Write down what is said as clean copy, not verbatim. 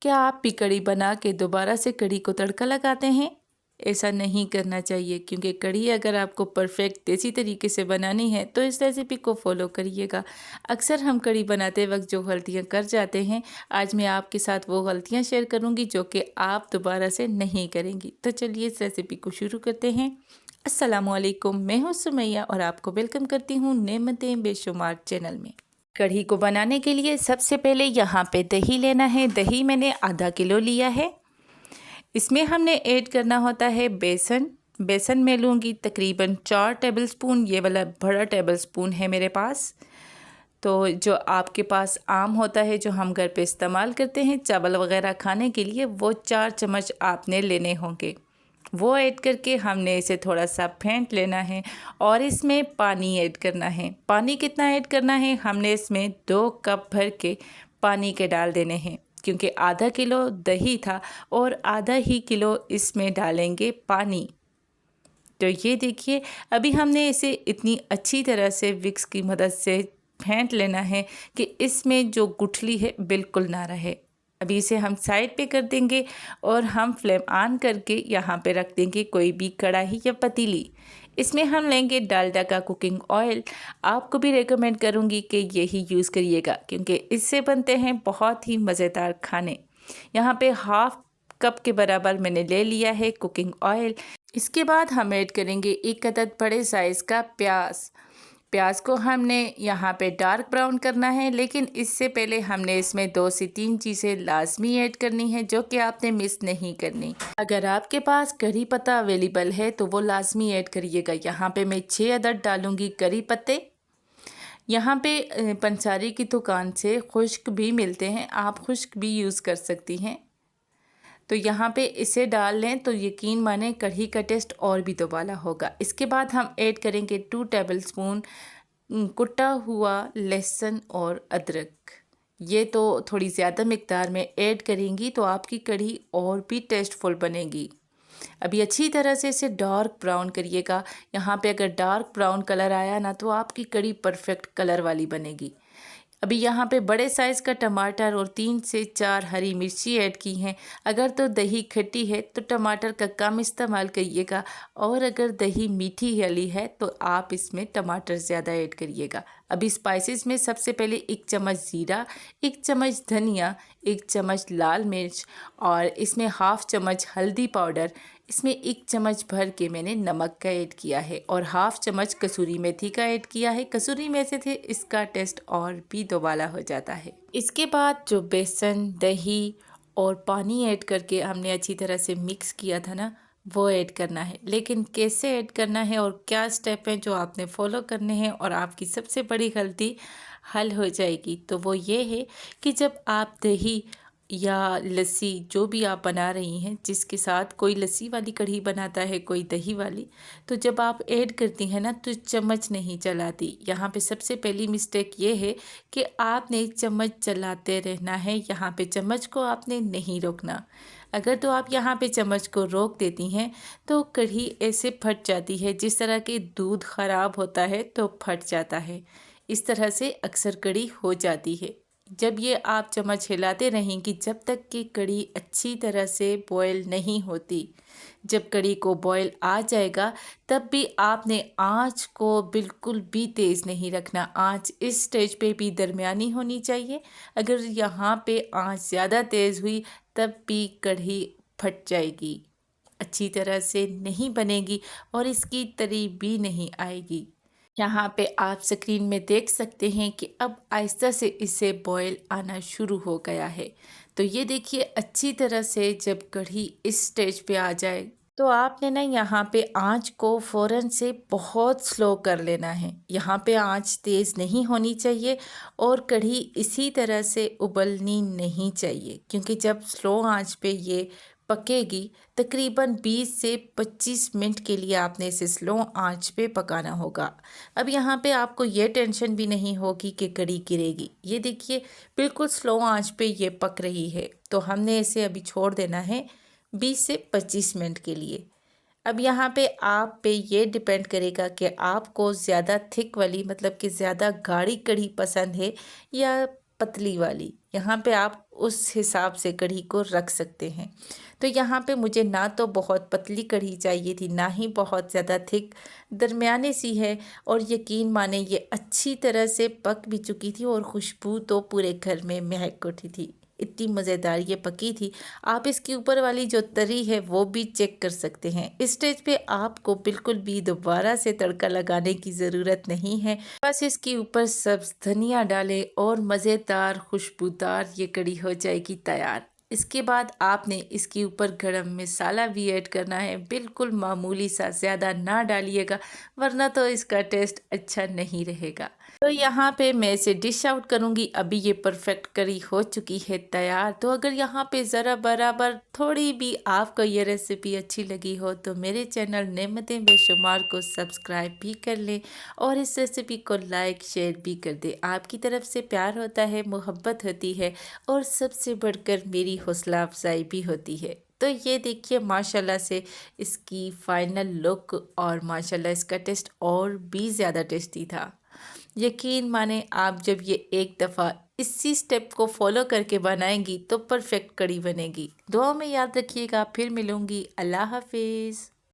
क्या आप भी कढ़ी बना के दोबारा से कढ़ी को तड़का लगाते हैं? ऐसा नहीं करना चाहिए, क्योंकि कढ़ी अगर आपको परफेक्ट देसी तरीके से बनानी है तो इस रेसिपी को फॉलो करिएगा। अक्सर हम कढ़ी बनाते वक्त जो गलतियां कर जाते हैं, आज मैं आपके साथ वो गलतियां शेयर करूंगी जो कि आप दोबारा से नहीं करेंगी। तो चलिए इस रेसिपी को शुरू करते हैं। अस्सलामुअलैकुम, मैं हूँ सुमैया और आपको वेलकम करती हूँ नेमतें बेशुमार चैनल में। कढ़ी को बनाने के लिए सबसे पहले यहाँ पे दही लेना है। दही मैंने आधा किलो लिया है। इसमें हमने ऐड करना होता है बेसन। बेसन मैं लूँगी तकरीबन 4 टेबलस्पून। ये वाला बड़ा टेबलस्पून है मेरे पास। तो जो आपके पास आम होता है, जो हम घर पे इस्तेमाल करते हैं चावल वगैरह खाने के लिए, वो 4 चम्मच आपने लेने होंगे। वो ऐड करके हमने इसे थोड़ा सा फेंट लेना है और इसमें पानी ऐड करना है। पानी कितना ऐड करना है? हमने इसमें 2 कप भर के पानी के डाल देने हैं, क्योंकि आधा किलो दही था और आधा ही किलो इसमें डालेंगे पानी। तो ये देखिए, अभी हमने इसे इतनी अच्छी तरह से विक्स की मदद से फेंट लेना है कि इसमें जो गुठली है बिल्कुल ना रहे। अभी इसे हम साइड पे कर देंगे और हम फ्लेम ऑन करके यहाँ पे रख देंगे कोई भी कढ़ाई या पतीली। इसमें हम लेंगे डालडा का कुकिंग ऑयल। आपको भी रेकमेंड करूँगी कि यही यूज़ करिएगा, क्योंकि इससे बनते हैं बहुत ही मज़ेदार खाने। यहाँ पे हाफ कप के बराबर मैंने ले लिया है कुकिंग ऑयल। इसके बाद हम ऐड करेंगे 1 अदद बड़े साइज़ का प्याज। प्याज को हमने यहाँ पे डार्क ब्राउन करना है, लेकिन इससे पहले हमने इसमें 2 से 3 चीज़ें लाजमी ऐड करनी है जो कि आपने मिस नहीं करनी। अगर आपके पास करी पत्ता अवेलेबल है तो वो लाजमी ऐड करिएगा। यहाँ पे मैं 6 अदद डालूँगी करी पत्ते। यहाँ पे पंसारी की दुकान से खुश्क भी मिलते हैं, आप खुश्क भी यूज़ कर सकती हैं। तो यहाँ पे इसे डाल लें तो यकीन माने कढ़ी का टेस्ट और भी दोबाला होगा। इसके बाद हम ऐड करेंगे 2 टेबलस्पून कुटा हुआ लहसुन और अदरक। ये तो थोड़ी ज़्यादा मिकदार में ऐड करेंगी तो आपकी कढ़ी और भी टेस्टफुल बनेगी। अभी अच्छी तरह से इसे डार्क ब्राउन करिएगा। यहाँ पे अगर डार्क ब्राउन कलर आया ना तो आपकी कढ़ी परफेक्ट कलर वाली बनेगी। अभी यहाँ पे बड़े साइज़ का टमाटर और 3 से 4 हरी मिर्ची ऐड की हैं। अगर तो दही खट्टी है तो टमाटर का कम इस्तेमाल करिएगा, और अगर दही मीठी वाली है तो आप इसमें टमाटर ज़्यादा ऐड करिएगा। अभी स्पाइसेस में सबसे पहले 1 चम्मच ज़ीरा, 1 चम्मच धनिया, 1 चम्मच लाल मिर्च और इसमें हाफ़ चम्मच हल्दी पाउडर, इसमें 1 चम्मच भर के मैंने नमक का ऐड किया है और हाफ़ चम्मच कसूरी मेथी का ऐड किया है। कसूरी मेथी से इसका टेस्ट और भी दोबाला हो जाता है। इसके बाद जो बेसन, दही और पानी ऐड करके हमने अच्छी तरह से मिक्स किया था ना, वो ऐड करना है। लेकिन कैसे ऐड करना है और क्या स्टेप हैं जो आपने फॉलो करने हैं और आपकी सबसे बड़ी गलती हल हो जाएगी, तो वो ये है कि जब आप दही या लस्सी जो भी आप बना रही हैं, जिसके साथ कोई लस्सी वाली कढ़ी बनाता है, कोई दही वाली, तो जब आप ऐड करती हैं ना तो चम्मच नहीं चलाती। यहाँ पे सबसे पहली मिस्टेक ये है कि आपने चम्मच चलाते रहना है। यहाँ पे चम्मच को आपने नहीं रोकना। अगर तो आप यहाँ पे चम्मच को रोक देती हैं तो कढ़ी ऐसे फट जाती है, जिस तरह के दूध ख़राब होता है तो फट जाता है। इस तरह से अक्सर कढ़ी हो जाती है। जब ये आप चम्मच हिलाते रहेंगी जब तक कि कढ़ी अच्छी तरह से बॉयल नहीं होती। जब कढ़ी को बॉयल आ जाएगा तब भी आपने आँच को बिल्कुल भी तेज़ नहीं रखना। आँच इस स्टेज पे भी दरमियानी होनी चाहिए। अगर यहाँ पे आँच ज़्यादा तेज़ हुई तब भी कढ़ी फट जाएगी, अच्छी तरह से नहीं बनेगी और इसकी तरी भी नहीं आएगी। यहाँ पे आप स्क्रीन में देख सकते हैं कि अब आहिस्ता से इसे बॉयल आना शुरू हो गया है। तो ये देखिए, अच्छी तरह से जब कढ़ी इस स्टेज पे आ जाए तो आपने ना यहाँ पे आंच को फ़ौरन से बहुत स्लो कर लेना है। यहाँ पे आंच तेज़ नहीं होनी चाहिए और कढ़ी इसी तरह से उबलनी नहीं चाहिए, क्योंकि जब स्लो आंच पे ये पकेगी तकरीबन 20 से 25 मिनट के लिए आपने इसे स्लो आंच पे पकाना होगा। अब यहाँ पे आपको ये टेंशन भी नहीं होगी कि कढ़ी गिरेगी। ये देखिए, बिल्कुल स्लो आंच पे ये पक रही है। तो हमने इसे अभी छोड़ देना है 20 से 25 मिनट के लिए। अब यहाँ पे आप पे ये डिपेंड करेगा कि आपको ज़्यादा थिक वाली, मतलब कि ज़्यादा गाढ़ी कढ़ी पसंद है या पतली वाली। यहाँ पे आप उस हिसाब से कढ़ी को रख सकते हैं। तो यहाँ पे मुझे ना तो बहुत पतली कढ़ी चाहिए थी, ना ही बहुत ज़्यादा थिक, दरमियाने सी है। और यकीन माने ये अच्छी तरह से पक भी चुकी थी और खुशबू तो पूरे घर में महक उठी थी। इतनी मज़ेदार ये पकी थी। आप इसकी ऊपर वाली जो तरी है वो भी चेक कर सकते हैं। इस स्टेज पे आपको बिल्कुल भी दोबारा से तड़का लगाने की ज़रूरत नहीं है। बस इसके ऊपर सब्ज़ धनिया डालें और मज़ेदार खुशबूदार ये कढ़ी हो जाएगी तैयार। इसके बाद आपने इसके ऊपर गरम मसाला भी ऐड करना है, बिल्कुल मामूली सा, ज़्यादा ना डालिएगा वरना तो इसका टेस्ट अच्छा नहीं रहेगा। तो यहाँ पे मैं इसे डिश आउट करूँगी। अभी ये परफेक्ट करी हो चुकी है तैयार। तो अगर यहाँ पे ज़रा बराबर थोड़ी भी आपको ये रेसिपी अच्छी लगी हो तो मेरे चैनल नेमतें बेशुमार को सब्सक्राइब भी कर लें और इस रेसिपी को लाइक शेयर भी कर दें। आपकी तरफ से प्यार होता है, मोहब्बत होती है और सबसे बढ़कर मेरी हौसला अफजाई भी होती है। तो ये देखिए माशाल्लाह से इसकी फाइनल लुक और माशाल्लाह इसका टेस्ट और भी ज़्यादा टेस्टी था। यकीन माने आप जब ये एक दफ़ा इसी स्टेप को फॉलो करके बनाएंगी तो परफेक्ट कढ़ी बनेगी। दुआ में याद रखिएगा। फिर मिलूँगी। अल्लाह हाफिज़।